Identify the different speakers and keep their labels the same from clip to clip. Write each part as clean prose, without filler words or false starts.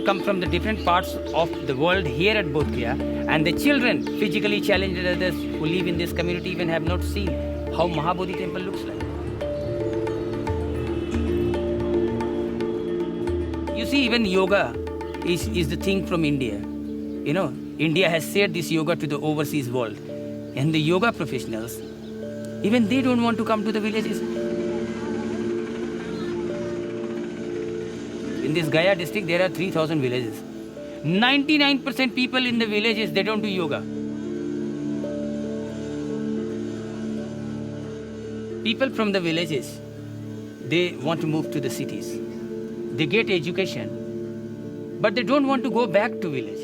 Speaker 1: come from the different parts of the world here at Bodh Gaya, and the children, physically challenged others who live in this community, even have not seen how Mahabodhi temple looks like. You see, even yoga is the thing from India. You know, India has shared this yoga to the overseas world. And the yoga professionals, even they don't want to come to the villages. In this Gaya district, there are 3,000 villages. 99% people in the villages, they don't do yoga. People from the villages, they want to move to the cities. They get education, but they don't want to go back to village.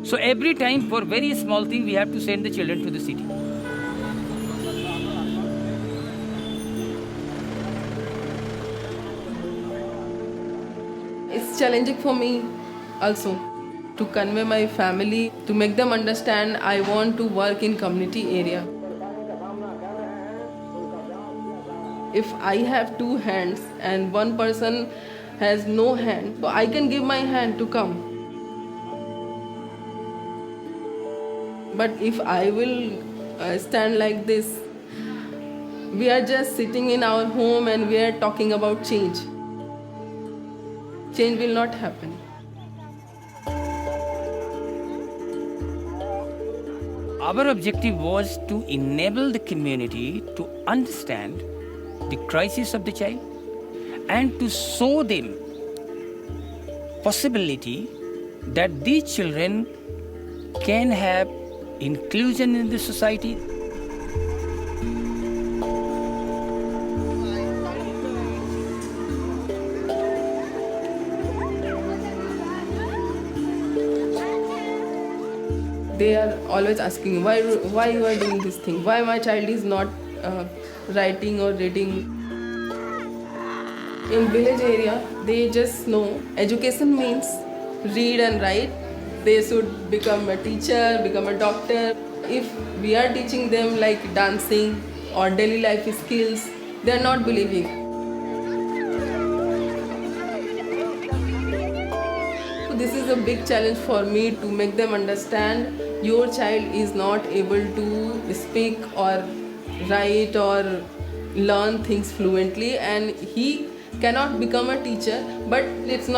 Speaker 1: So every time for very small thing, we have to send the children to the city.
Speaker 2: It's challenging for me also to convey my family, to make them understand I want to work in community area. If I have two hands and one person has no hand, so I can give my hand to come. But if I will stand like this, we are just sitting in our home and we are talking about change. Change will not happen.
Speaker 1: Our objective was to enable the community to understand the crisis of the child and to show them possibility that these children can have inclusion in the society.
Speaker 2: They are always asking why you are doing this thing, why my child is not writing or reading. In village area, they just know education means read and write. They should become a teacher, become a doctor. If we are teaching them like dancing or daily life skills, they are not believing. So this is a big challenge for me to make them understand your child is not able to speak or write or learn things fluently and he cannot become a teacher, but it's not